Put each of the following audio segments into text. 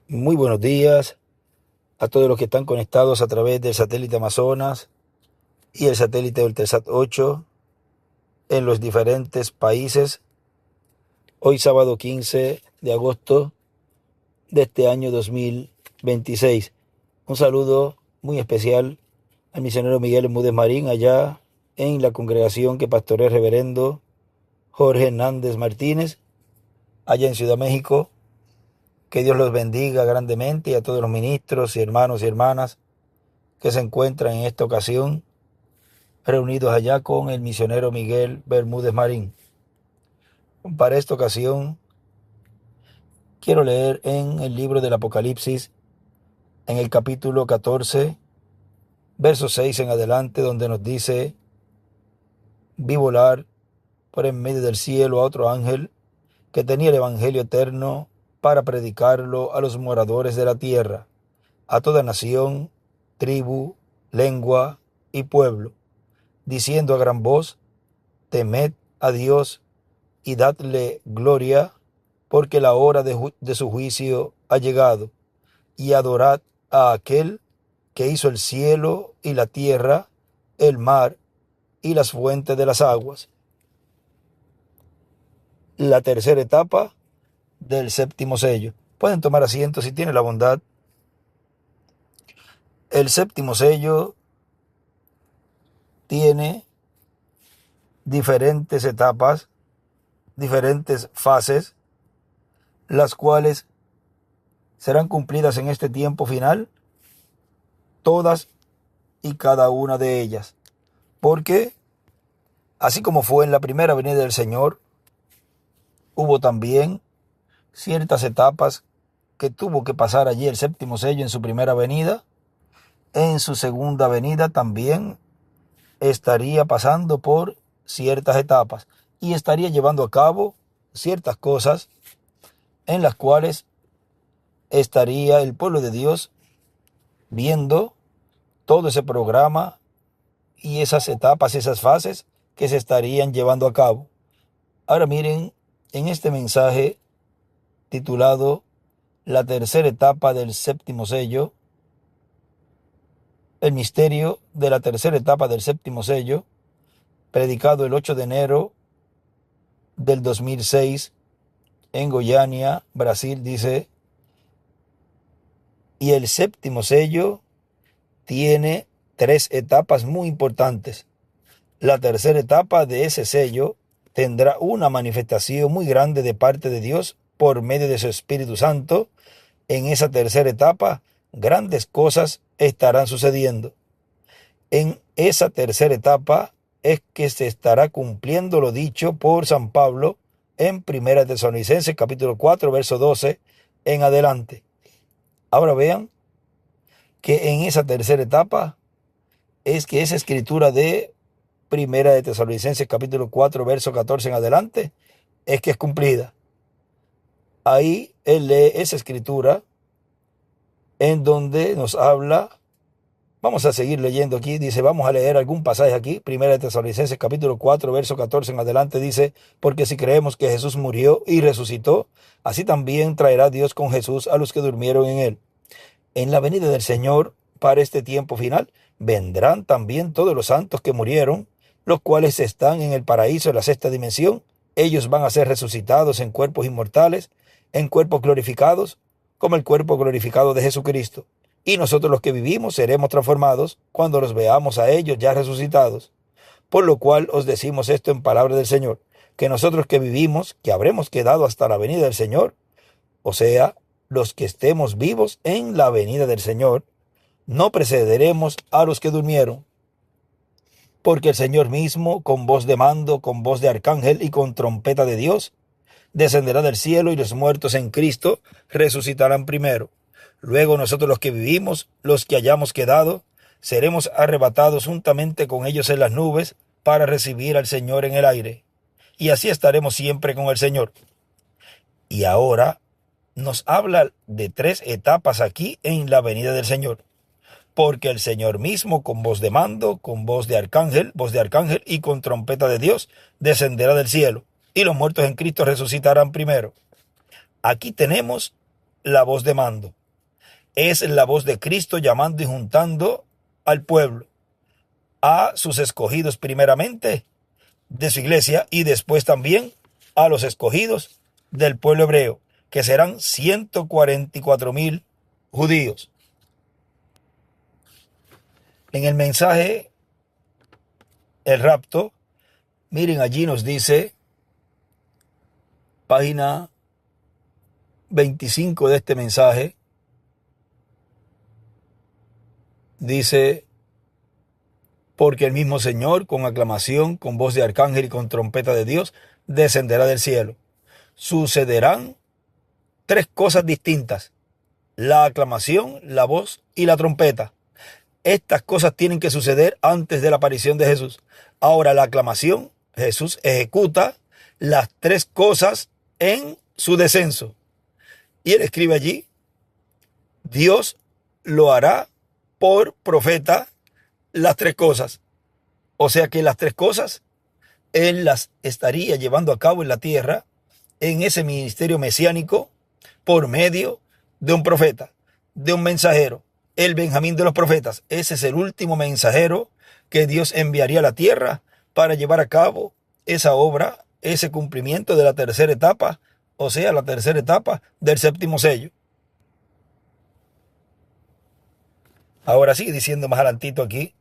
Muy buenos días a todos los que están conectados a través del satélite Amazonas y el satélite Ultrasat 8 en los diferentes países. Hoy sábado 15 de agosto de este año 2026. Un saludo muy especial al misionero Miguel Múdez Marín allá en la congregación que pastorea el reverendo Jorge Hernández Martínez allá en Ciudad México. Que Dios los bendiga grandemente y a todos los ministros y hermanos y hermanas que se encuentran en esta ocasión reunidos allá con el misionero Miguel Bermúdez Marín. Para esta ocasión quiero leer en el libro del Apocalipsis, en el capítulo 14, verso 6 en adelante, donde nos dice: vi volar por en medio del cielo a otro ángel que tenía el evangelio eterno para predicarlo a los moradores de la tierra, a toda nación, tribu, lengua y pueblo, diciendo a gran voz: temed a Dios y dadle gloria, porque la hora de su juicio ha llegado, y adorad a aquel que hizo el cielo y la tierra, el mar y las fuentes de las aguas. La tercera etapa del séptimo sello. Pueden tomar asiento si tienen la bondad. El séptimo sello tiene diferentes etapas, diferentes fases, las cuales serán cumplidas en este tiempo final, todas y cada una de ellas. Porque, así como fue en la primera venida del Señor, hubo también ciertas etapas que tuvo que pasar allí el séptimo sello en su primera venida. En su segunda venida también estaría pasando por ciertas etapas y estaría llevando a cabo ciertas cosas en las cuales estaría el pueblo de Dios viendo todo ese programa y esas etapas, esas fases que se estarían llevando a cabo. Ahora miren, en este mensaje titulado La tercera etapa del séptimo sello, el misterio de la tercera etapa del séptimo sello, predicado el 8 de enero del 2006 en Goiânia, Brasil, dice: y el séptimo sello tiene tres etapas muy importantes. La tercera etapa de ese sello tendrá una manifestación muy grande de parte de Dios por medio de su Espíritu Santo. En esa tercera etapa, grandes cosas estarán sucediendo. En esa tercera etapa es que se estará cumpliendo lo dicho por San Pablo en 1 Tesalonicenses capítulo 4, verso 12 en adelante. Ahora vean que en esa tercera etapa es que esa escritura de 1 Tesalonicenses capítulo 4, verso 14 en adelante es que es cumplida. Ahí él lee esa escritura en donde nos habla. Vamos a seguir leyendo aquí, dice, vamos a leer algún pasaje aquí, 1 Tesalonicenses capítulo 4, verso 14 en adelante, dice: porque si creemos que Jesús murió y resucitó, así también traerá Dios con Jesús a los que durmieron en él. En la venida del Señor, para este tiempo final, vendrán también todos los santos que murieron, los cuales están en el paraíso de la sexta dimensión. Ellos van a ser resucitados en cuerpos inmortales, en cuerpos glorificados, como el cuerpo glorificado de Jesucristo. Y nosotros los que vivimos seremos transformados cuando los veamos a ellos ya resucitados. Por lo cual os decimos esto en palabra del Señor, que nosotros que vivimos, que habremos quedado hasta la venida del Señor, o sea, los que estemos vivos en la venida del Señor, no precederemos a los que durmieron. Porque el Señor mismo, con voz de mando, con voz de arcángel y con trompeta de Dios, descenderá del cielo, y los muertos en Cristo resucitarán primero. Luego nosotros los que vivimos, los que hayamos quedado, seremos arrebatados juntamente con ellos en las nubes para recibir al Señor en el aire. Y así estaremos siempre con el Señor. Y ahora nos habla de tres etapas aquí en la venida del Señor. Porque el Señor mismo, con voz de mando, con voz de arcángel y con trompeta de Dios, descenderá del cielo, y los muertos en Cristo resucitarán primero. Aquí tenemos la voz de mando. Es la voz de Cristo llamando y juntando al pueblo, a sus escogidos primeramente de su iglesia y después también a los escogidos del pueblo hebreo, que serán 144,000 judíos. En el mensaje, el rapto, miren, allí nos dice, página 25 de este mensaje, dice: porque el mismo Señor, con aclamación, con voz de arcángel y con trompeta de Dios, descenderá del cielo. Sucederán tres cosas distintas: la aclamación, la voz y la trompeta. Estas cosas tienen que suceder antes de la aparición de Jesús. Ahora, la aclamación, Jesús ejecuta las tres cosas en su descenso. Y él escribe allí: Dios lo hará por profeta las tres cosas. O sea que las tres cosas él las estaría llevando a cabo en la tierra, en ese ministerio mesiánico, por medio de un profeta, de un mensajero, el Benjamín de los profetas. Ese es el último mensajero que Dios enviaría a la tierra para llevar a cabo esa obra, ese cumplimiento de la tercera etapa, o sea, la tercera etapa del séptimo sello. Ahora sigue diciendo más adelantito aquí,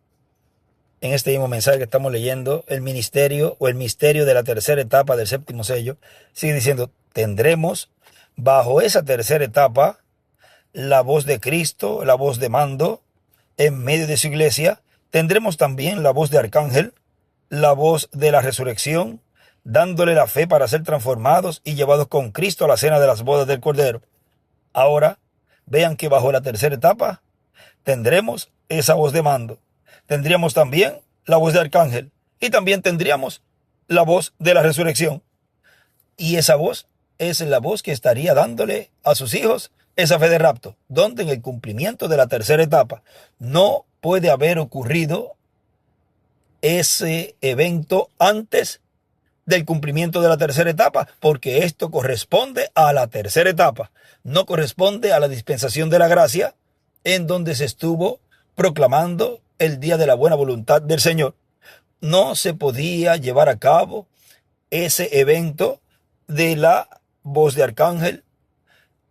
en este mismo mensaje que estamos leyendo, el ministerio o el misterio de la tercera etapa del séptimo sello, sigue diciendo: tendremos bajo esa tercera etapa la voz de Cristo, la voz de mando en medio de su iglesia. Tendremos también la voz de arcángel, la voz de la resurrección, dándole la fe para ser transformados y llevados con Cristo a la cena de las bodas del Cordero. Ahora, vean que bajo la tercera etapa tendremos esa voz de mando. Tendríamos también la voz de arcángel y también tendríamos la voz de la resurrección. Y esa voz es la voz que estaría dándole a sus hijos esa fe de rapto, donde en el cumplimiento de la tercera etapa no puede haber ocurrido ese evento antes del cumplimiento de la tercera etapa, porque esto corresponde a la tercera etapa, no corresponde a la dispensación de la gracia, en donde se estuvo proclamando el día de la buena voluntad del Señor. No se podía llevar a cabo ese evento de la voz de arcángel,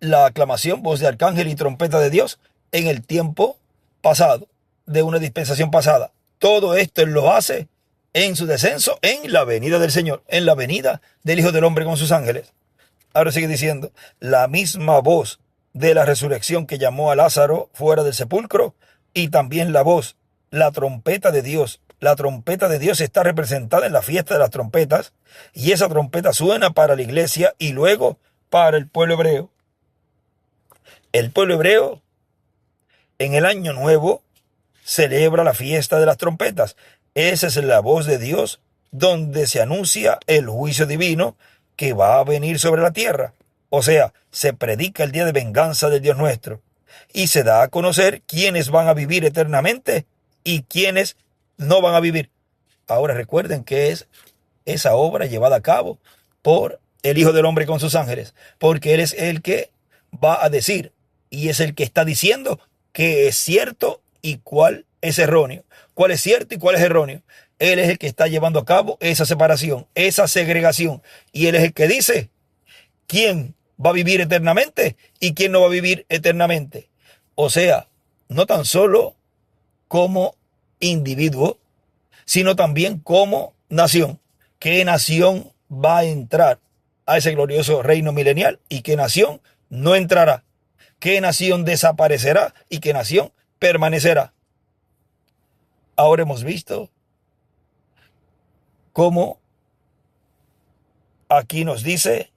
la aclamación, voz de arcángel y trompeta de Dios en el tiempo pasado, de una dispensación pasada. Todo esto Él lo hace en su descenso, en la venida del Señor, en la venida del Hijo del Hombre con sus ángeles. Ahora sigue diciendo: la misma voz de la resurrección que llamó a Lázaro fuera del sepulcro, y también la voz, la trompeta de Dios. La trompeta de Dios está representada en la fiesta de las trompetas, y esa trompeta suena para la iglesia y luego para el pueblo hebreo. El pueblo hebreo en el año nuevo celebra la fiesta de las trompetas. Esa es la voz de Dios donde se anuncia el juicio divino que va a venir sobre la tierra. O sea, se predica el día de venganza del Dios nuestro y se da a conocer quiénes van a vivir eternamente y quiénes no van a vivir. Ahora recuerden que es esa obra llevada a cabo por el Hijo del Hombre con sus ángeles, porque Él es el que va a decir y es el que está diciendo qué es cierto y cuál es erróneo, cuál es cierto y cuál es erróneo. Él es el que está llevando a cabo esa separación, esa segregación, y Él es el que dice quién va a vivir eternamente y quién no va a vivir eternamente. O sea, no tan solo como individuo, sino también como nación. ¿Qué nación va a entrar a ese glorioso reino milenial y qué nación no entrará? ¿Qué nación desaparecerá y qué nación permanecerá? Ahora hemos visto cómo aquí nos dice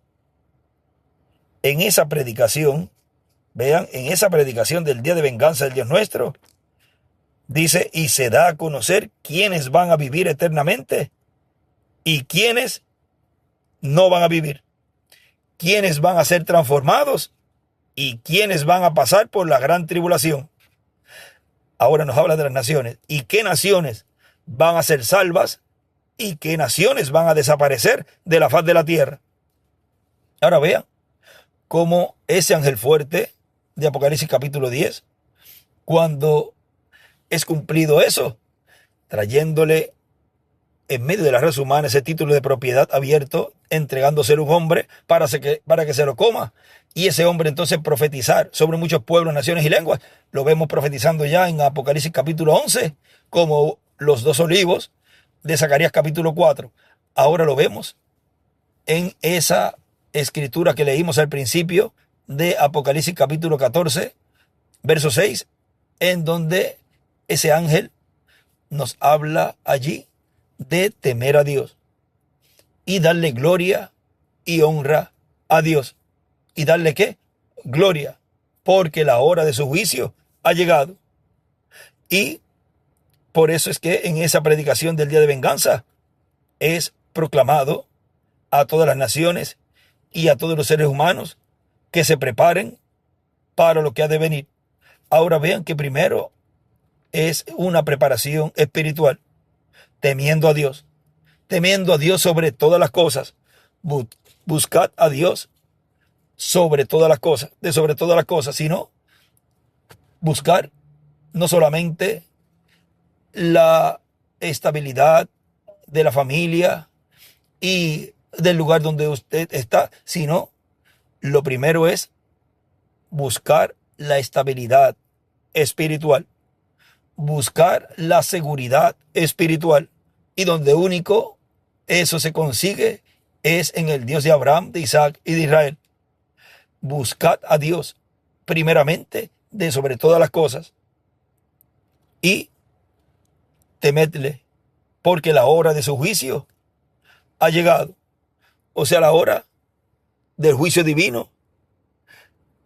en esa predicación, vean, en esa predicación del día de venganza del Dios nuestro, dice: y se da a conocer quiénes van a vivir eternamente y quiénes no van a vivir, quiénes van a ser transformados y quiénes van a pasar por la gran tribulación. Ahora nos habla de las naciones y qué naciones van a ser salvas y qué naciones van a desaparecer de la faz de la tierra. Ahora vean cómo ese ángel fuerte de Apocalipsis capítulo 10, cuando es cumplido eso, trayéndole en medio de la raza humana ese título de propiedad abierto, entregándoselo a un hombre para que se lo coma. Y ese hombre entonces profetizar sobre muchos pueblos, naciones y lenguas. Lo vemos profetizando ya en Apocalipsis capítulo 11, como los dos olivos de Zacarías capítulo 4. Ahora lo vemos en esa escritura que leímos al principio de Apocalipsis capítulo 14, verso 6, en donde ese ángel nos habla allí de temer a Dios y darle gloria y honra a Dios. ¿Y darle qué? Gloria, porque la hora de su juicio ha llegado. Y por eso es que en esa predicación del día de venganza es proclamado a todas las naciones y a todos los seres humanos que se preparen para lo que ha de venir. Ahora vean que primero es una preparación espiritual, temiendo a Dios sobre todas las cosas. Buscad a Dios sobre todas las cosas, sobre todas las cosas, sino buscar no solamente la estabilidad de la familia y del lugar donde usted está, sino lo primero es buscar la estabilidad espiritual, buscar la seguridad espiritual, y donde único eso se consigue es en el Dios de Abraham, de Isaac y de Israel. Buscad a Dios primeramente de sobre todas las cosas y temedle, porque la hora de su juicio ha llegado. O sea, la hora del juicio divino,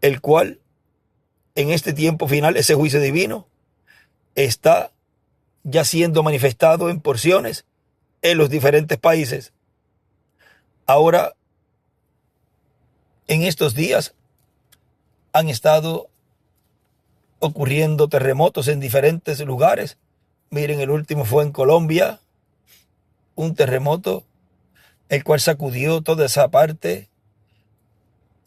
el cual en este tiempo final, ese juicio divino está ya siendo manifestado en porciones en los diferentes países. Ahora, en estos días han estado ocurriendo terremotos en diferentes lugares. Miren, el último fue en Colombia, un terremoto el cual sacudió toda esa parte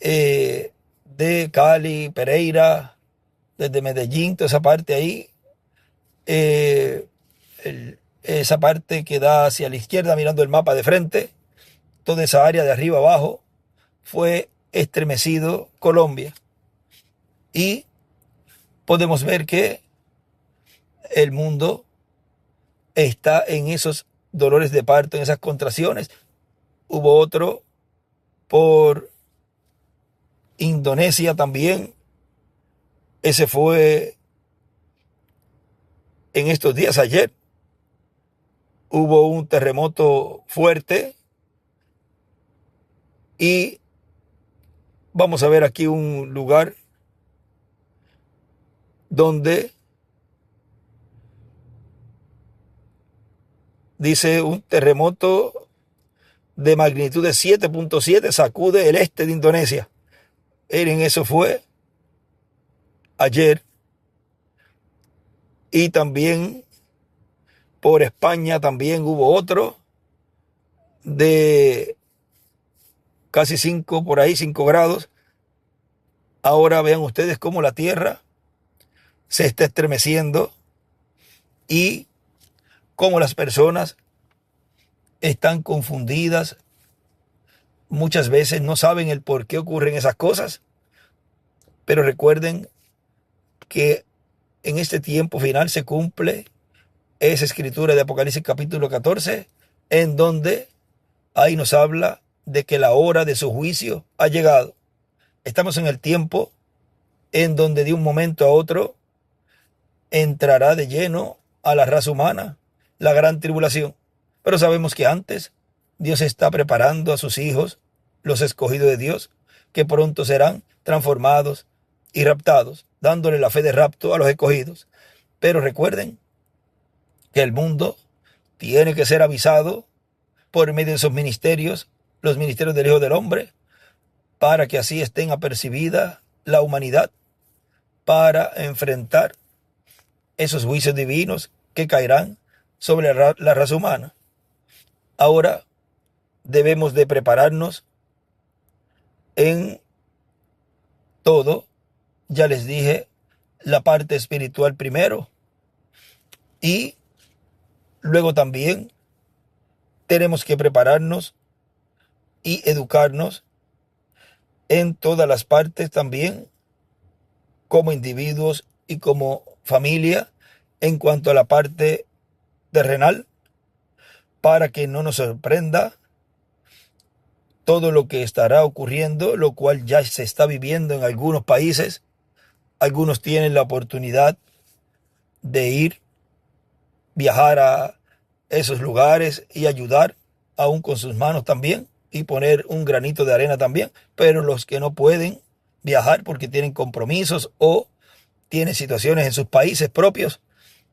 de Cali, Pereira, desde Medellín, toda esa parte ahí, esa parte que da hacia la izquierda mirando el mapa de frente, toda esa área de arriba abajo, fue estremecido Colombia. Y podemos ver que el mundo está en esos dolores de parto, en esas contracciones. Hubo otro por Indonesia también. Ese fue en estos días, ayer. Hubo un terremoto fuerte. Y vamos a ver aquí un lugar donde dice un terremoto de magnitud de 7.7 sacude el este de Indonesia. Miren, eso fue ayer. Y también por España también hubo otro de casi 5, por ahí 5 grados. Ahora vean ustedes cómo la tierra se está estremeciendo y cómo las personas están confundidas. Muchas veces no saben el por qué ocurren esas cosas, pero recuerden que en este tiempo final se cumple esa escritura de Apocalipsis capítulo 14, en donde ahí nos habla de que la hora de su juicio ha llegado. Estamos en el tiempo en donde de un momento a otro entrará de lleno a la raza humana la gran tribulación. Pero sabemos que antes Dios está preparando a sus hijos, los escogidos de Dios, que pronto serán transformados y raptados, dándole la fe de rapto a los escogidos. Pero recuerden que el mundo tiene que ser avisado por medio de esos ministerios, los ministerios del Hijo del Hombre, para que así estén apercibida la humanidad para enfrentar esos juicios divinos que caerán sobre la raza humana. Ahora debemos de prepararnos en todo, ya les dije, la parte espiritual primero, y luego también tenemos que prepararnos y educarnos en todas las partes también, como individuos y como familia, en cuanto a la parte terrenal, para que no nos sorprenda todo lo que estará ocurriendo, lo cual ya se está viviendo en algunos países. Algunos tienen la oportunidad de ir, viajar a esos lugares y ayudar aún con sus manos también y poner un granito de arena también, pero los que no pueden viajar porque tienen compromisos o tienen situaciones en sus países propios,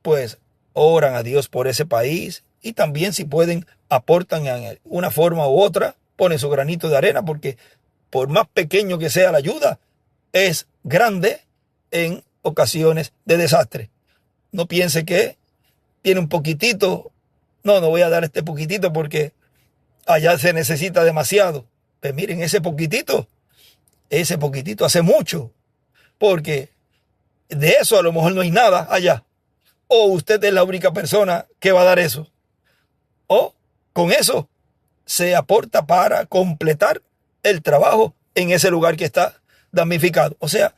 pues oran a Dios por ese país y también, si pueden, aportan en una forma u otra, ponen su granito de arena, porque por más pequeño que sea la ayuda, es grande en ocasiones de desastre. No piense que tiene un poquitito, no voy a dar este poquitito porque allá se necesita demasiado. Pues miren, ese poquitito hace mucho, porque de eso a lo mejor no hay nada allá. O usted es la única persona que va a dar eso. O con eso se aporta para completar el trabajo en ese lugar que está damnificado. O sea,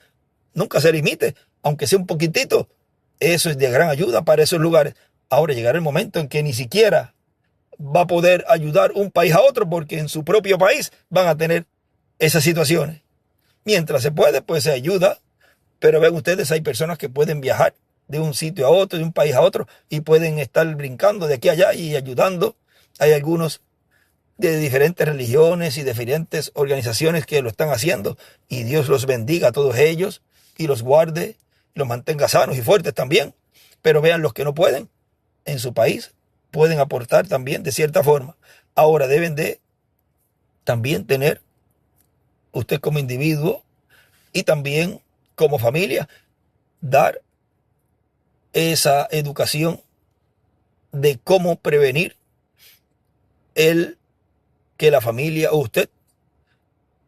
nunca se limite, aunque sea un poquitito. Eso es de gran ayuda para esos lugares. Ahora llegará el momento en que ni siquiera va a poder ayudar un país a otro, porque en su propio país van a tener esas situaciones. Mientras se puede, pues se ayuda. Pero ven ustedes, hay personas que pueden viajar de un sitio a otro, de un país a otro, y pueden estar brincando de aquí a allá y ayudando. Hay algunos de diferentes religiones y diferentes organizaciones que lo están haciendo, y Dios los bendiga a todos ellos y los guarde, los mantenga sanos y fuertes también. Pero vean, los que no pueden en su país pueden aportar también de cierta forma. Ahora deben de también tener, usted como individuo y también como familia, dar esa educación de cómo prevenir el que la familia o usted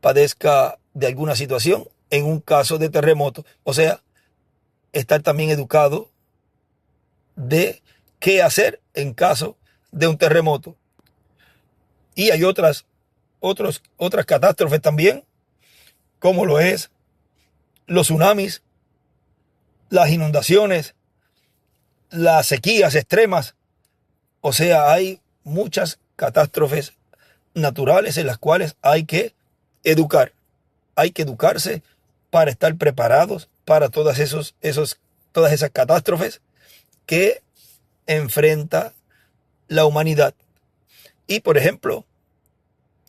padezca de alguna situación en un caso de terremoto. O sea, estar también educado de qué hacer en caso de un terremoto. Y hay otras catástrofes también, como lo es los tsunamis, las inundaciones, las sequías extremas. O sea, hay muchas catástrofes naturales en las cuales hay que educar. Hay que educarse para estar preparados para todas esas catástrofes que enfrenta la humanidad. Y, por ejemplo,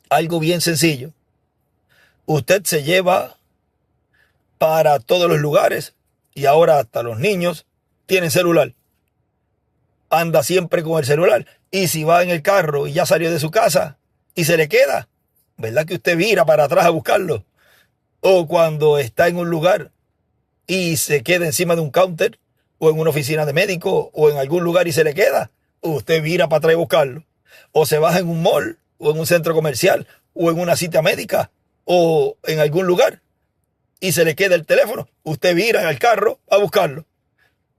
algo bien sencillo. Usted se lleva para todos los lugares, y ahora hasta los niños tienen celular. Anda siempre con el celular. Y si va en el carro y ya salió de su casa y se le queda, ¿verdad que usted vira para atrás a buscarlo? O cuando está en un lugar y se queda encima de un counter, o en una oficina de médico, o en algún lugar y se le queda, usted vira para atrás a buscarlo. O se baja en un mall, o en un centro comercial, o en una cita médica, o en algún lugar, y se le queda el teléfono, usted vira en el carro a buscarlo.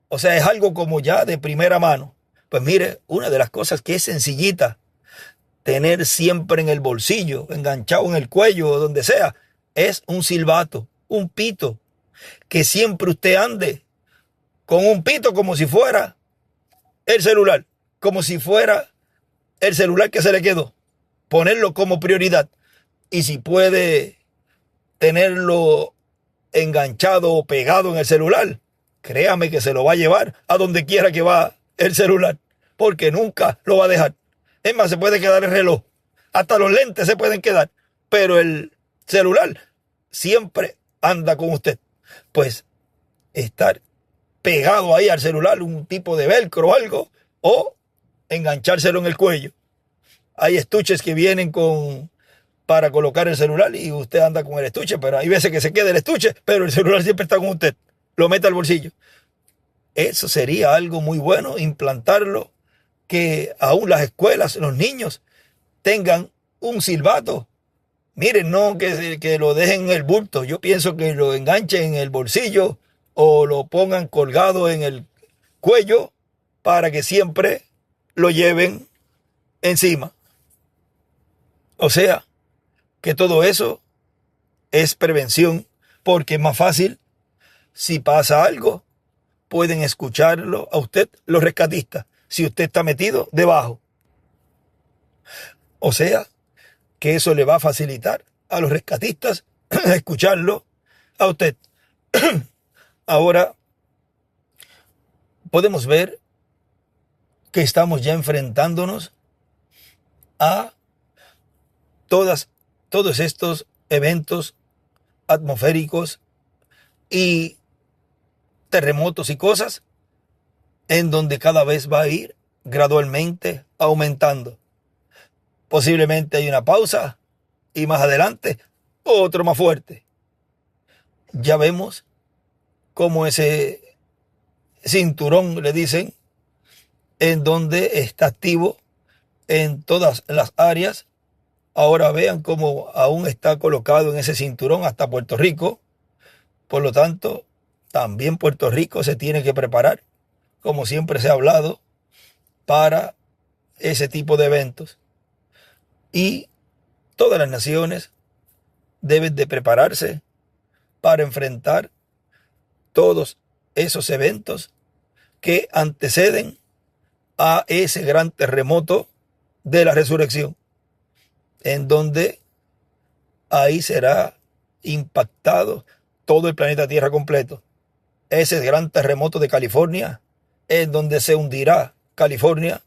O sea, es algo como ya de primera mano. Pues mire, una de las cosas que es sencillita, tener siempre en el bolsillo, enganchado en el cuello o donde sea, es un silbato, un pito. Que siempre usted ande con un pito como si fuera el celular, como si fuera el celular que se le quedó. Ponerlo como prioridad. Y si puede tenerlo enganchado o pegado en el celular, créame que se lo va a llevar a donde quiera que va el celular, porque nunca lo va a dejar. Es más, se puede quedar el reloj, hasta los lentes se pueden quedar, pero el celular siempre anda con usted. Pues estar pegado ahí al celular, un tipo de velcro o algo, o enganchárselo en el cuello. Hay estuches que vienen para colocar el celular y usted anda con el estuche, pero hay veces que se queda el estuche, pero el celular siempre está con usted. Lo mete al bolsillo. Eso sería algo muy bueno, implantarlo, que aún las escuelas, los niños tengan un silbato. Miren, no que lo dejen en el bulto. Yo pienso que lo enganchen en el bolsillo o lo pongan colgado en el cuello para que siempre lo lleven encima. O sea, que todo eso es prevención, porque es más fácil. Si pasa algo, pueden escucharlo a usted los rescatistas, si usted está metido debajo. O sea, que eso le va a facilitar a los rescatistas escucharlo a usted. Ahora podemos ver que estamos ya enfrentándonos a todos estos eventos atmosféricos y terremotos y cosas en donde cada vez va a ir gradualmente aumentando. Posiblemente hay una pausa y más adelante otro más fuerte. Ya vemos cómo ese cinturón, le dicen, en donde está activo en todas las áreas. Ahora vean cómo aún está colocado en ese cinturón hasta Puerto Rico. Por lo tanto, también Puerto Rico se tiene que preparar, como siempre se ha hablado, para ese tipo de eventos. Y todas las naciones deben de prepararse para enfrentar todos esos eventos que anteceden a ese gran terremoto de la resurrección, en donde ahí será impactado todo el planeta Tierra completo. Ese gran terremoto de California, en donde se hundirá California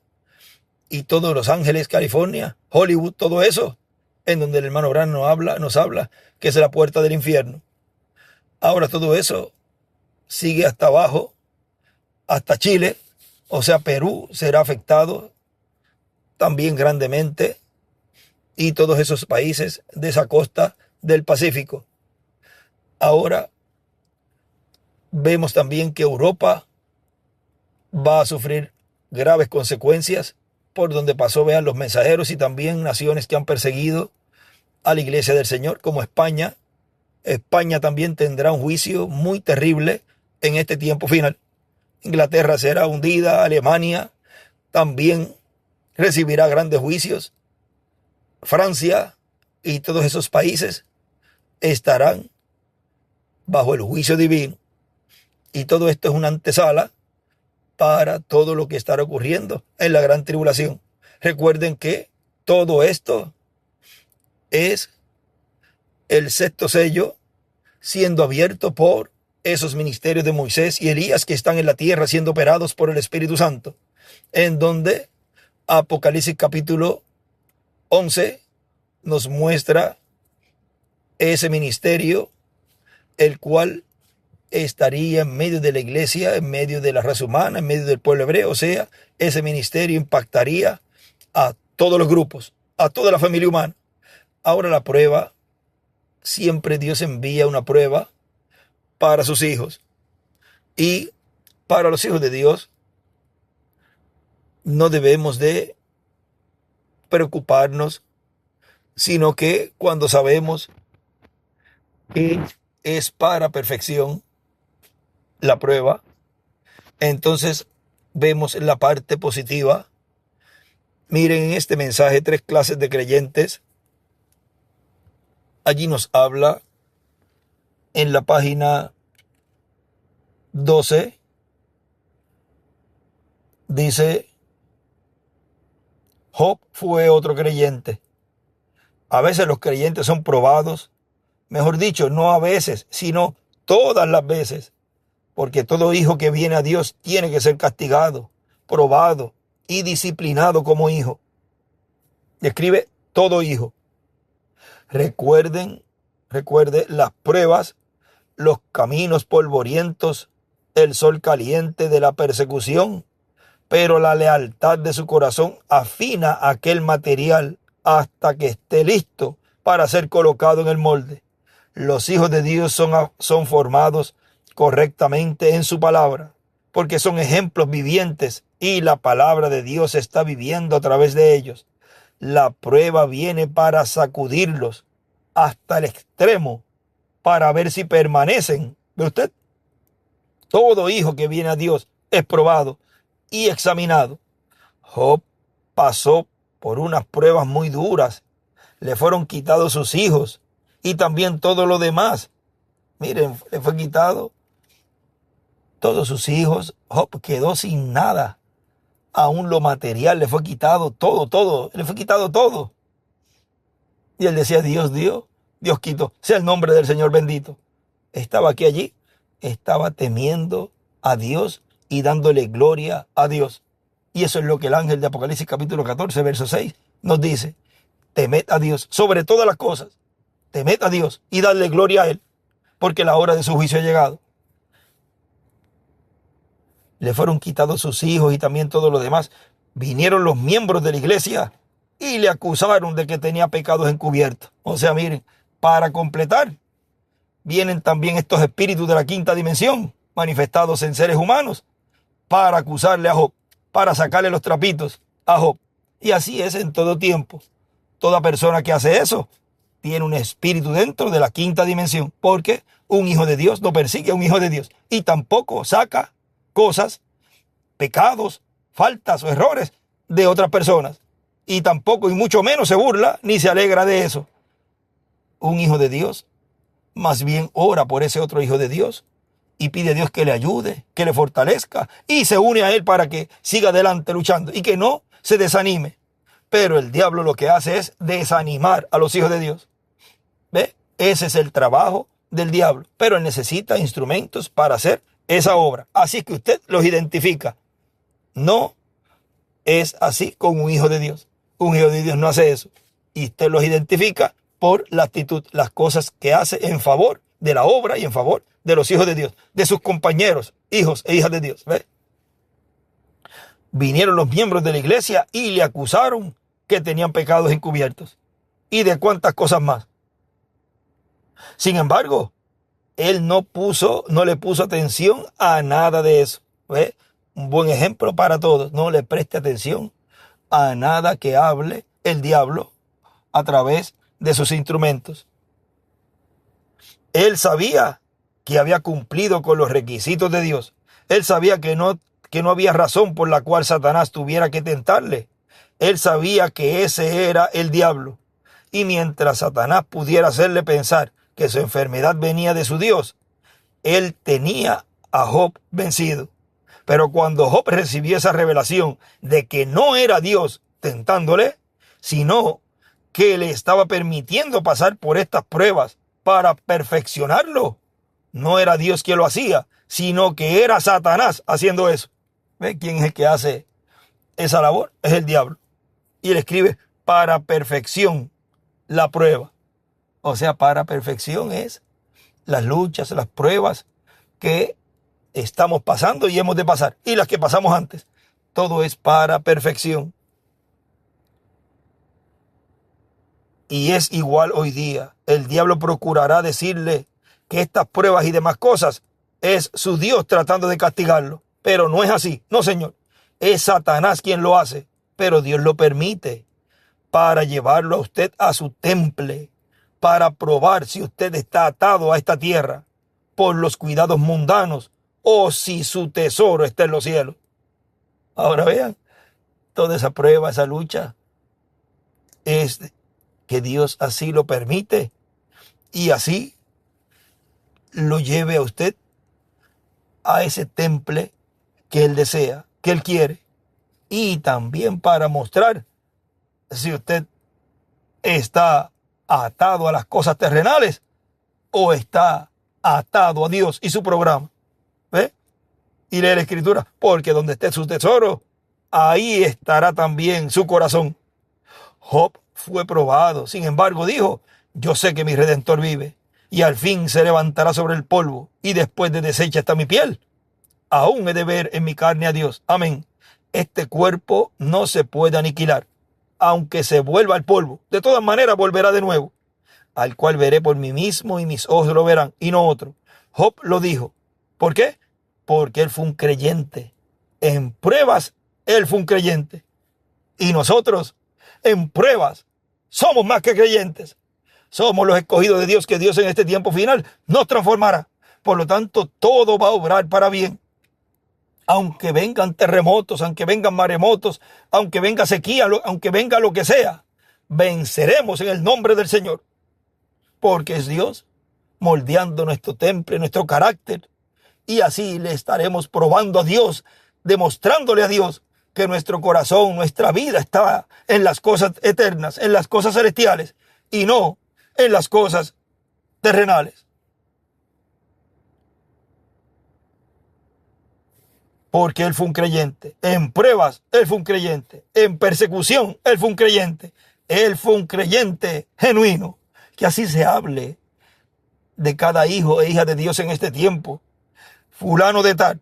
y todos Los Ángeles, California, Hollywood, todo eso, en donde el hermano Branham nos habla que es la puerta del infierno. Ahora todo eso sigue hasta abajo, hasta Chile, o sea, Perú será afectado también grandemente, y todos esos países de esa costa del Pacífico. Ahora vemos también que Europa va a sufrir graves consecuencias por donde pasó, vean, los mensajeros, y también naciones que han perseguido a la iglesia del Señor, como España. España también tendrá un juicio muy terrible en este tiempo final. Inglaterra será hundida, Alemania también recibirá grandes juicios. Francia y todos esos países estarán bajo el juicio divino. Y todo esto es una antesala para todo lo que estará ocurriendo en la gran tribulación. Recuerden que todo esto es el sexto sello siendo abierto por esos ministerios de Moisés y Elías que están en la tierra siendo operados por el Espíritu Santo, en donde Apocalipsis capítulo 11 nos muestra ese ministerio, el cual estaría en medio de la iglesia, en medio de la raza humana, en medio del pueblo hebreo. O sea, ese ministerio impactaría a todos los grupos, a toda la familia humana. Ahora la prueba, siempre Dios envía una prueba para sus hijos. Y para los hijos de Dios no debemos de preocuparnos, sino que cuando sabemos que es para perfección la prueba, entonces vemos la parte positiva. Miren en este mensaje 3 clases de creyentes. Allí nos habla en la página 12, dice: Job fue otro creyente. A veces los creyentes son probados, mejor dicho, no a veces, sino todas las veces, porque todo hijo que viene a Dios tiene que ser castigado, probado y disciplinado como hijo. Describe todo hijo. Recuerde las pruebas, los caminos polvorientos, el sol caliente de la persecución, pero la lealtad de su corazón afina aquel material hasta que esté listo para ser colocado en el molde. Los hijos de Dios son formados correctamente en su palabra, porque son ejemplos vivientes y la palabra de Dios está viviendo a través de ellos. La prueba viene para sacudirlos, hasta el extremo para ver si permanecen. ¿Ve usted? Todo hijo que viene a Dios es probado y examinado. Job pasó por unas pruebas muy duras. Le fueron quitados sus hijos y también todo lo demás. Miren, le fue quitado todos sus hijos. Job quedó sin nada. Aún lo material le fue quitado, todo. Le fue quitado todo. Y él decía, Dios dio, Dios quitó. Sea el nombre del Señor bendito. Estaba allí. Estaba temiendo a Dios y dándole gloria a Dios. Y eso es lo que el ángel de Apocalipsis capítulo 14, verso 6 nos dice. Temed a Dios sobre todas las cosas. Temed a Dios y dadle gloria a Él, porque la hora de su juicio ha llegado. Le fueron quitados sus hijos y también todo lo demás. Vinieron los miembros de la iglesia y le acusaron de que tenía pecados encubiertos. O sea, miren, para completar, vienen también estos espíritus de la quinta dimensión, manifestados en seres humanos, para acusarle a Job, para sacarle los trapitos a Job. Y así es en todo tiempo. Toda persona que hace eso tiene un espíritu dentro de la quinta dimensión, porque un hijo de Dios no persigue a un hijo de Dios y tampoco saca cosas, pecados, faltas o errores de otras personas. Y tampoco y mucho menos se burla ni se alegra de eso. Un hijo de Dios más bien ora por ese otro hijo de Dios y pide a Dios que le ayude, que le fortalezca y se une a Él para que siga adelante luchando y que no se desanime. Pero el diablo lo que hace es desanimar a los hijos de Dios. ¿Ve? Ese es el trabajo del diablo. Pero él necesita instrumentos para hacer esa obra. Así que usted los identifica. No es así con un hijo de Dios. Un hijo de Dios no hace eso. Y usted los identifica por la actitud, las cosas que hace en favor de la obra y en favor de los hijos de Dios, de sus compañeros, hijos e hijas de Dios. ¿Ve? Vinieron los miembros de la iglesia y le acusaron que tenían pecados encubiertos y de cuántas cosas más. Sin embargo, él no le puso atención a nada de eso. ¿Ve? Un buen ejemplo para todos. No le preste atención a nada que hable el diablo a través de sus instrumentos. Él sabía que había cumplido con los requisitos de Dios. Él sabía que no había razón por la cual Satanás tuviera que tentarle. Él sabía que ese era el diablo. Y mientras Satanás pudiera hacerle pensar que su enfermedad venía de su Dios, él tenía a Job vencido. Pero cuando Job recibió esa revelación de que no era Dios tentándole, sino que le estaba permitiendo pasar por estas pruebas para perfeccionarlo, no era Dios quien lo hacía, sino que era Satanás haciendo eso. ¿Ve quién es el que hace esa labor? Es el diablo. Y él escribe para perfección la prueba. O sea, para perfección es las luchas, las pruebas que estamos pasando y hemos de pasar. Y las que pasamos antes. Todo es para perfección. Y es igual hoy día. El diablo procurará decirle que estas pruebas y demás cosas es su Dios tratando de castigarlo. Pero no es así. No, señor. Es Satanás quien lo hace. Pero Dios lo permite para llevarlo a usted a su temple, para probar si usted está atado a esta tierra por los cuidados mundanos o si su tesoro está en los cielos. Ahora vean, toda esa prueba, esa lucha, es que Dios así lo permite y así lo lleve a usted a ese temple que Él desea, que Él quiere. Y también para mostrar si usted está atado a las cosas terrenales o está atado a Dios y su programa. ¿Ve? Y lee la escritura, porque donde esté su tesoro, ahí estará también su corazón. Job fue probado, sin embargo dijo, yo sé que mi Redentor vive y al fin se levantará sobre el polvo y después de deshecha está mi piel. Aún he de ver en mi carne a Dios. Amén. Este cuerpo no se puede aniquilar, aunque se vuelva al polvo. De todas maneras volverá de nuevo, al cual veré por mí mismo y mis ojos lo verán y no otro. Job lo dijo. ¿Por qué? Porque él fue un creyente. En pruebas, él fue un creyente. Y nosotros, en pruebas, somos más que creyentes. Somos los escogidos de Dios, que Dios en este tiempo final nos transformará. Por lo tanto, todo va a obrar para bien. Aunque vengan terremotos, aunque vengan maremotos, aunque venga sequía, aunque venga lo que sea, venceremos en el nombre del Señor. Porque es Dios moldeando nuestro temple, nuestro carácter. Y así le estaremos probando a Dios, demostrándole a Dios que nuestro corazón, nuestra vida está en las cosas eternas, en las cosas celestiales y no en las cosas terrenales. Porque él fue un creyente. En pruebas, él fue un creyente. En persecución, él fue un creyente. Él fue un creyente genuino. Que así se hable de cada hijo e hija de Dios en este tiempo. Fulano de tal.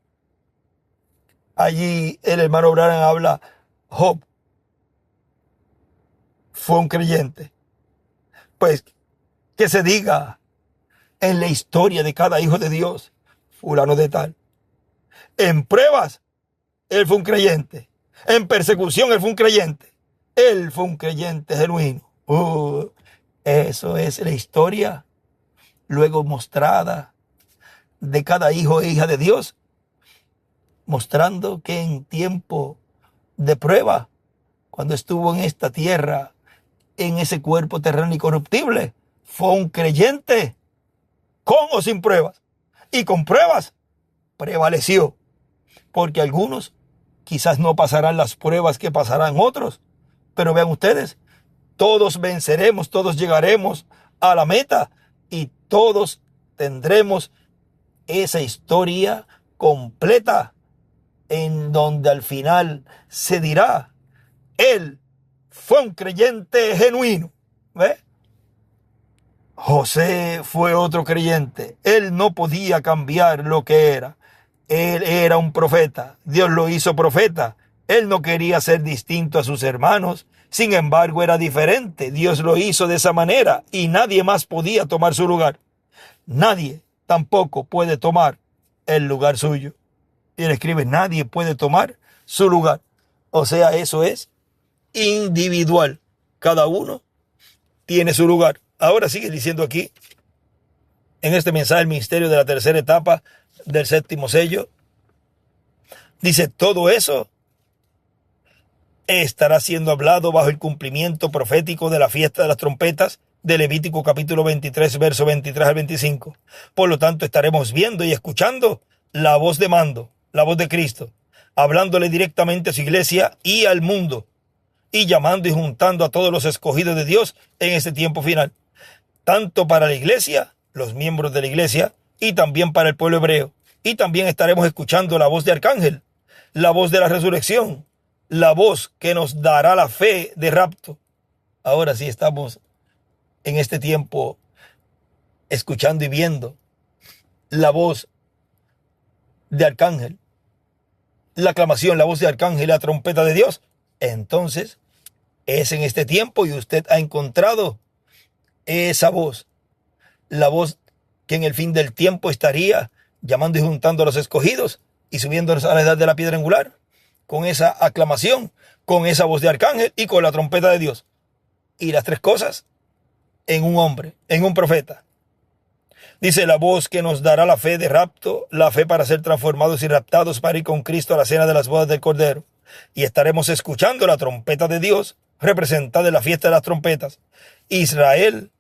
Allí el hermano Branham habla, Job fue un creyente. Pues que se diga en la historia de cada hijo de Dios, fulano de tal. En pruebas, él fue un creyente. En persecución, él fue un creyente. Él fue un creyente genuino. Eso es la historia luego mostrada de cada hijo e hija de Dios, mostrando que en tiempo de prueba, cuando estuvo en esta tierra, en ese cuerpo terreno incorruptible, fue un creyente, con o sin pruebas. Y con pruebas prevaleció. Porque algunos quizás no pasarán las pruebas que pasarán otros. Pero vean ustedes, todos venceremos, todos llegaremos a la meta y todos tendremos esa historia completa en donde al final se dirá, él fue un creyente genuino. ¿Ve? José fue otro creyente. Él no podía cambiar lo que era. Él era un profeta. Dios lo hizo profeta. Él no quería ser distinto a sus hermanos. Sin embargo, era diferente. Dios lo hizo de esa manera y nadie más podía tomar su lugar. Nadie tampoco puede tomar el lugar suyo. Y él escribe, nadie puede tomar su lugar. O sea, eso es individual. Cada uno tiene su lugar. Ahora sigue diciendo aquí, en este mensaje, el misterio de la tercera etapa del séptimo sello. Dice, todo eso estará siendo hablado bajo el cumplimiento profético de la fiesta de las trompetas de Levítico capítulo 23, verso 23 al 25. Por lo tanto, estaremos viendo y escuchando la voz de mando, la voz de Cristo, hablándole directamente a su iglesia y al mundo, y llamando y juntando a todos los escogidos de Dios en este tiempo final, tanto para la iglesia, los miembros de la iglesia, y también para el pueblo hebreo. Y también estaremos escuchando la voz de arcángel, la voz de la resurrección, la voz que nos dará la fe de rapto. Ahora sí estamos en este tiempo escuchando y viendo la voz de arcángel, la aclamación, la voz de arcángel, la trompeta de Dios. Entonces es en este tiempo y usted ha encontrado esa voz, la voz que en el fin del tiempo estaría llamando y juntando a los escogidos y subiéndolos a la edad de la piedra angular, con esa aclamación, con esa voz de arcángel y con la trompeta de Dios. Y las tres cosas en un hombre, en un profeta. Dice, la voz que nos dará la fe de rapto, la fe para ser transformados y raptados para ir con Cristo a la cena de las bodas del Cordero. Y estaremos escuchando la trompeta de Dios, representada en la fiesta de las trompetas. Israel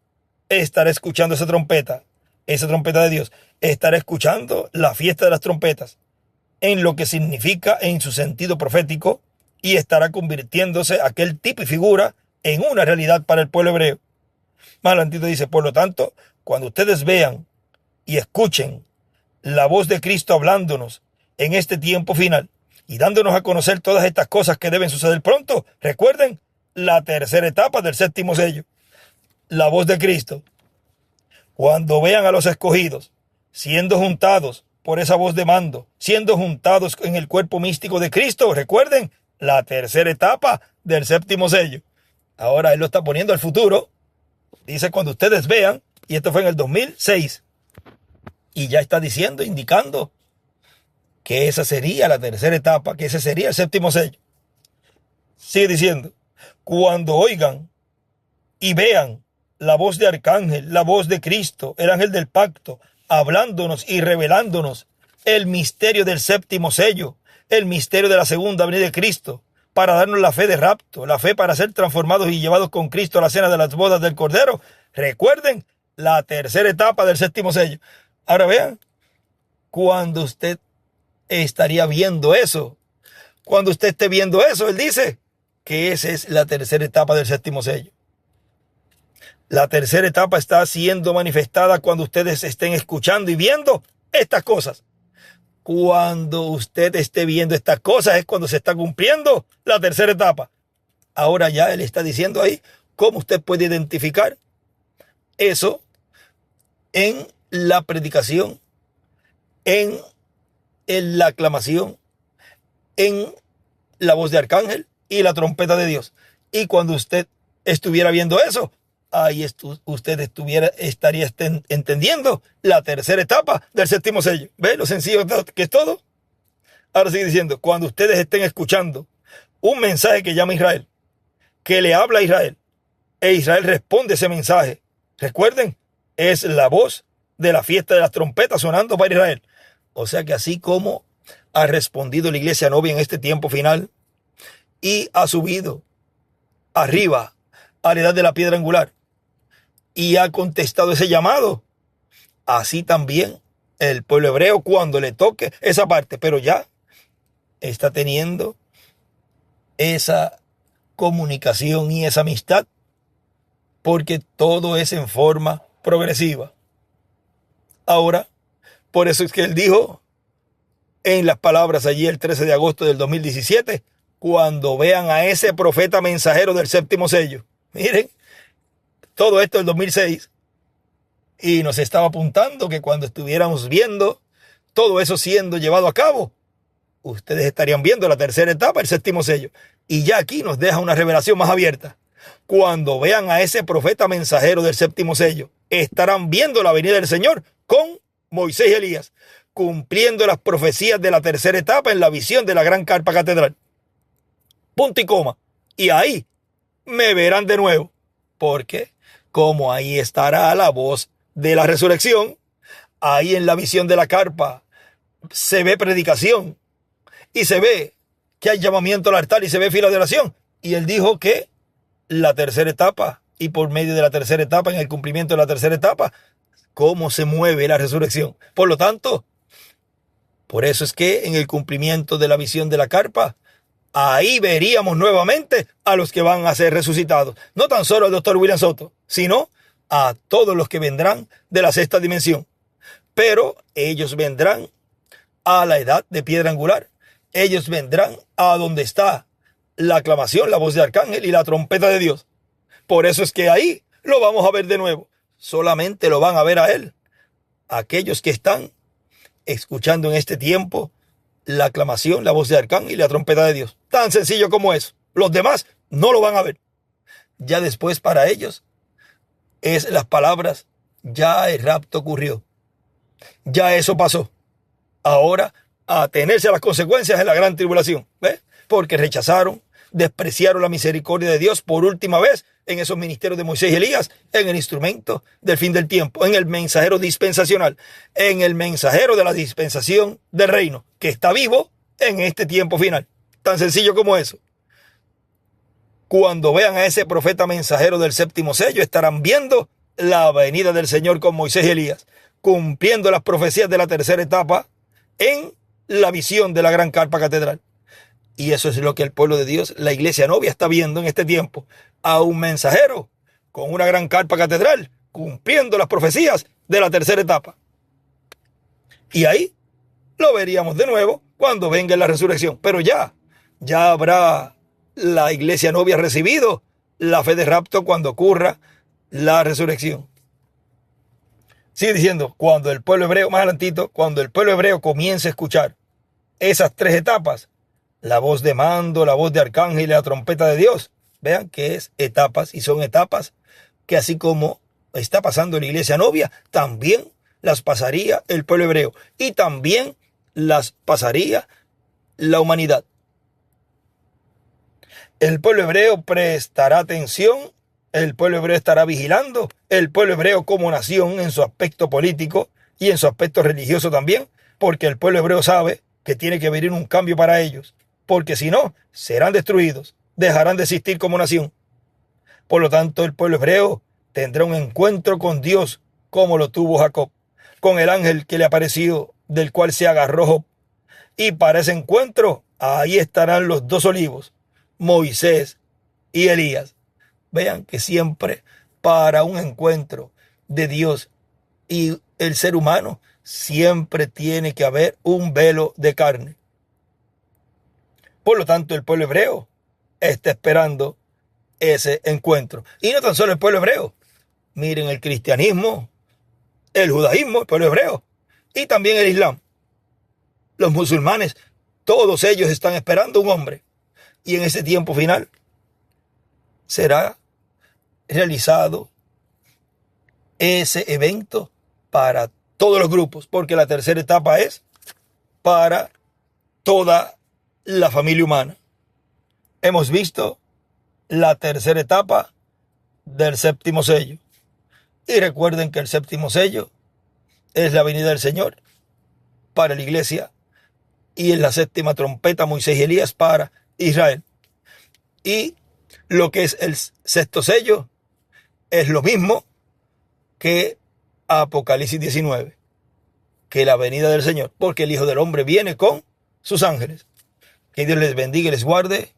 estará escuchando esa trompeta de Dios. Estará escuchando la fiesta de las trompetas, en lo que significa en su sentido profético, y estará convirtiéndose aquel tipo y figura en una realidad para el pueblo hebreo. Más adelantito dice, por lo tanto, cuando ustedes vean y escuchen la voz de Cristo hablándonos en este tiempo final y dándonos a conocer todas estas cosas que deben suceder pronto, recuerden la tercera etapa del séptimo sello, la voz de Cristo. Cuando vean a los escogidos siendo juntados por esa voz de mando, siendo juntados en el cuerpo místico de Cristo, recuerden la tercera etapa del séptimo sello. Ahora él lo está poniendo al futuro. Dice cuando ustedes vean, y esto fue en el 2006, y ya está diciendo, indicando que esa sería la tercera etapa, que ese sería el séptimo sello. Sigue diciendo, cuando oigan y vean la voz de arcángel, la voz de Cristo, el ángel del pacto, hablándonos y revelándonos el misterio del séptimo sello, el misterio de la segunda venida de Cristo, para darnos la fe de rapto, la fe para ser transformados y llevados con Cristo a la cena de las bodas del Cordero. Recuerden, la tercera etapa del séptimo sello. Ahora vean, cuando usted estaría viendo eso, cuando usted esté viendo eso, él dice que esa es la tercera etapa del séptimo sello. La tercera etapa está siendo manifestada cuando ustedes estén escuchando y viendo estas cosas. Cuando usted esté viendo estas cosas es cuando se está cumpliendo la tercera etapa. Ahora ya él está diciendo ahí cómo usted puede identificar eso en la predicación, en la aclamación, en la voz de arcángel y la trompeta de Dios. Y cuando usted estuviera viendo eso, ahí usted estaría entendiendo la tercera etapa del séptimo sello. ¿Ve lo sencillo que es todo? Ahora sigue diciendo, cuando ustedes estén escuchando un mensaje que llama a Israel, que le habla a Israel, e Israel responde ese mensaje. Recuerden, es la voz de la fiesta de las trompetas sonando para Israel. O sea que así como ha respondido la iglesia novia en este tiempo final y ha subido arriba a la edad de la piedra angular y ha contestado ese llamado, así también el pueblo hebreo cuando le toque esa parte, pero ya está teniendo esa comunicación y esa amistad, porque todo es en forma progresiva. Ahora, por eso es que él dijo en las palabras allí el 13 de agosto del 2017, cuando vean a ese profeta mensajero del séptimo sello. Miren, todo esto en 2006, y nos estaba apuntando que cuando estuviéramos viendo todo eso siendo llevado a cabo, ustedes estarían viendo la tercera etapa, el séptimo sello. Y ya aquí nos deja una revelación más abierta. Cuando vean a ese profeta mensajero del séptimo sello, estarán viendo la venida del Señor con Moisés y Elías, cumpliendo las profecías de la tercera etapa en la visión de la gran carpa catedral. Punto y coma. Y ahí me verán de nuevo, porque como ahí estará la voz de la resurrección, ahí en la visión de la carpa se ve predicación y se ve que hay llamamiento al altar y se ve fila de oración. Y él dijo que la tercera etapa, y por medio de la tercera etapa, en el cumplimiento de la tercera etapa, cómo se mueve la resurrección. Por lo tanto, por eso es que en el cumplimiento de la visión de la carpa, ahí veríamos nuevamente a los que van a ser resucitados. No tan solo al doctor William Soto, sino a todos los que vendrán de la sexta dimensión. Pero ellos vendrán a la edad de piedra angular. Ellos vendrán a donde está la aclamación, la voz de arcángel y la trompeta de Dios. Por eso es que ahí lo vamos a ver de nuevo. Solamente lo van a ver a él aquellos que están escuchando en este tiempo la aclamación, la voz de arcángel y la trompeta de Dios. Tan sencillo como eso. Los demás no lo van a ver. Ya después para ellos es las palabras, ya el rapto ocurrió. Ya eso pasó. Ahora a atenerse a las consecuencias de la gran tribulación. ¿Ves? Porque rechazaron, despreciaron la misericordia de Dios por última vez en esos ministerios de Moisés y Elías, en el instrumento del fin del tiempo, en el mensajero dispensacional, en el mensajero de la dispensación del reino, que está vivo en este tiempo final. Tan sencillo como eso. Cuando vean a ese profeta mensajero del séptimo sello, estarán viendo la venida del Señor con Moisés y Elías, cumpliendo las profecías de la tercera etapa en la visión de la gran carpa catedral. Y eso es lo que el pueblo de Dios, la iglesia novia, está viendo en este tiempo. A un mensajero con una gran carpa catedral, cumpliendo las profecías de la tercera etapa. Y ahí lo veríamos de nuevo cuando venga la resurrección. Pero ya habrá la iglesia novia recibido la fe de rapto cuando ocurra la resurrección. Sigue diciendo, cuando el pueblo hebreo, más adelantito, cuando el pueblo hebreo comience a escuchar esas tres etapas, la voz de mando, la voz de arcángel y la trompeta de Dios. Vean que es etapas, y son etapas que así como está pasando en la iglesia novia, también las pasaría el pueblo hebreo y también las pasaría la humanidad. El pueblo hebreo prestará atención El pueblo hebreo estará vigilando. El pueblo hebreo como nación en su aspecto político y en su aspecto religioso también. Porque el pueblo hebreo sabe que tiene que venir un cambio para ellos. Porque si no, serán destruidos. Dejarán de existir como nación. Por lo tanto, el pueblo hebreo tendrá un encuentro con Dios como lo tuvo Jacob, con el ángel que le apareció, del cual se agarró Job. Y para ese encuentro, ahí estarán los dos olivos, Moisés y Elías. Vean que siempre para un encuentro de Dios y el ser humano, siempre tiene que haber un velo de carne. Por lo tanto, el pueblo hebreo está esperando ese encuentro. Y no tan solo el pueblo hebreo. Miren el cristianismo, el judaísmo, el pueblo hebreo, y también el islam. Los musulmanes, todos ellos están esperando un hombre. Y en ese tiempo final será realizado ese evento para todos los grupos, porque la tercera etapa es para toda la familia humana. Hemos visto la tercera etapa del séptimo sello. Y recuerden que el séptimo sello es la venida del Señor para la iglesia y en la séptima trompeta Moisés y Elías para Israel. Y lo que es el sexto sello es lo mismo que Apocalipsis 19, que la venida del Señor, porque el Hijo del Hombre viene con sus ángeles. Que Dios les bendiga y les guarde,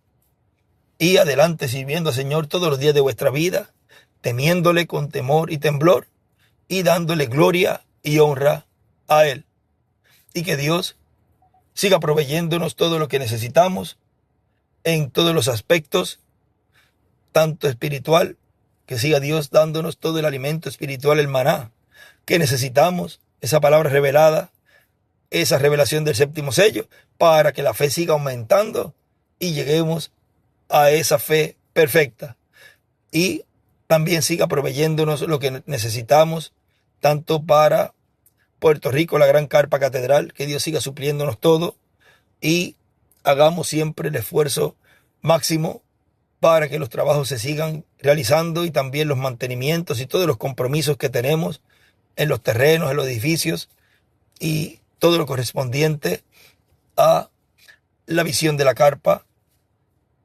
y adelante sirviendo al Señor todos los días de vuestra vida, temiéndole con temor y temblor, y dándole gloria y honra a Él. Y que Dios siga proveyéndonos todo lo que necesitamos en todos los aspectos, tanto espiritual, que siga Dios dándonos todo el alimento espiritual, el maná, que necesitamos, esa palabra revelada, esa revelación del séptimo sello, para que la fe siga aumentando y lleguemos a esa fe perfecta. Y también siga proveyéndonos lo que necesitamos, tanto para Puerto Rico, la gran carpa catedral, que Dios siga supliéndonos todo y hagamos siempre el esfuerzo máximo para que los trabajos se sigan realizando y también los mantenimientos y todos los compromisos que tenemos en los terrenos, en los edificios y todo lo correspondiente a la visión de la carpa,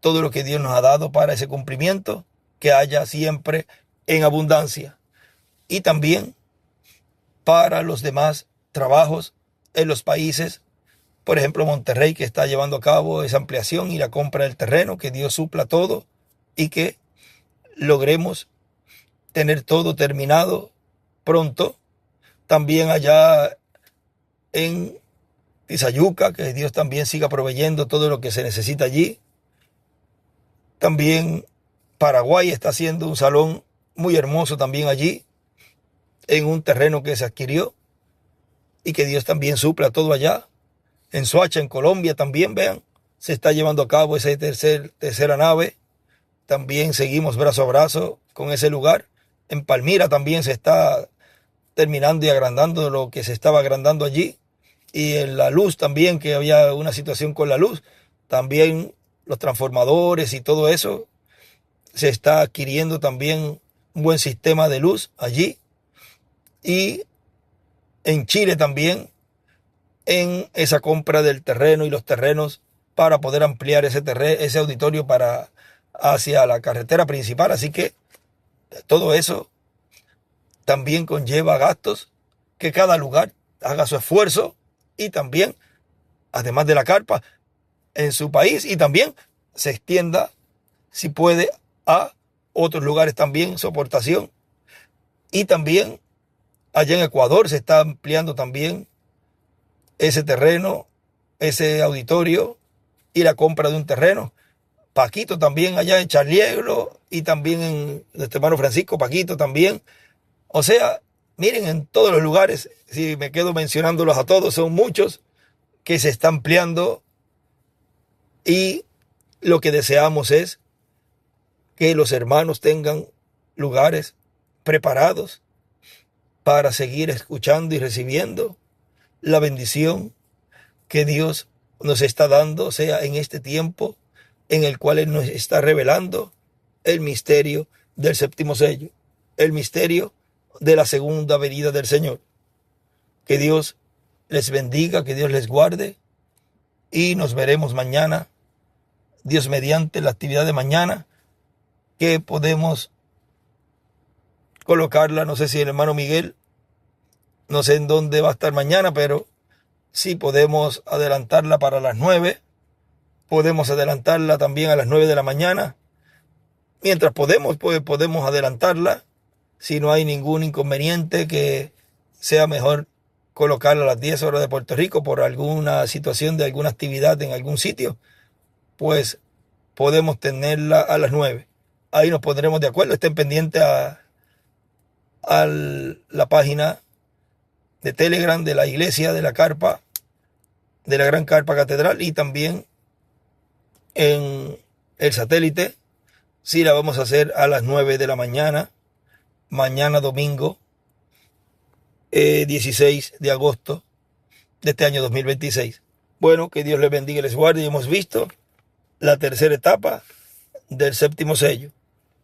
todo lo que Dios nos ha dado para ese cumplimiento, que haya siempre en abundancia. Y también para los demás trabajos en los países, por ejemplo Monterrey, que está llevando a cabo esa ampliación y la compra del terreno, que Dios supla todo y que logremos tener todo terminado pronto. También allá en Tizayuca, que Dios también siga proveyendo todo lo que se necesita allí. También Paraguay está haciendo un salón muy hermoso también allí, en un terreno que se adquirió, y que Dios también supla todo allá. En Soacha, en Colombia, también, vean, se está llevando a cabo esa tercera nave. También seguimos brazo a brazo con ese lugar. En Palmira también se está terminando y agrandando lo que se estaba agrandando allí. Y en la luz también, que había una situación con la luz, también los transformadores y todo eso, se está adquiriendo también un buen sistema de luz allí. Y en Chile también, en esa compra del terreno y los terrenos para poder ampliar ese auditorio para hacia la carretera principal. Así que todo eso también conlleva gastos, que cada lugar haga su esfuerzo y también, además de la carpa, en su país, y también se extienda, si puede, a otros lugares también, su aportación. Y también allá en Ecuador se está ampliando también ese terreno, ese auditorio y la compra de un terreno. Paquito también allá en Charliegro, y también en nuestro hermano Francisco Paquito también. O sea, miren, en todos los lugares, si me quedo mencionándolos a todos, son muchos que se están ampliando, y lo que deseamos es que los hermanos tengan lugares preparados para seguir escuchando y recibiendo la bendición que Dios nos está dando, o sea, en este tiempo en el cual Él nos está revelando el misterio del séptimo sello, el misterio de la segunda venida del Señor. Que Dios les bendiga, que Dios les guarde y nos veremos mañana, Dios mediante, la actividad de mañana, que podemos colocarla, no sé si el hermano Miguel, no sé en dónde va a estar mañana, pero sí podemos adelantarla para las 9, podemos adelantarla también a las 9 de la mañana, mientras podemos, pues podemos adelantarla, si no hay ningún inconveniente, que sea mejor colocarla a las 10 horas de Puerto Rico por alguna situación de alguna actividad en algún sitio, pues podemos tenerla a las 9. Ahí nos pondremos de acuerdo, estén pendientes a la página de Telegram de la iglesia de la carpa, de la Gran Carpa Catedral, y también en el satélite. Sí, la vamos a hacer a las 9 de la mañana, mañana domingo 16 de agosto de este año 2026. Bueno, que Dios les bendiga y les guarde. Y hemos visto la tercera etapa del séptimo sello.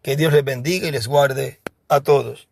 Que Dios les bendiga y les guarde a todos.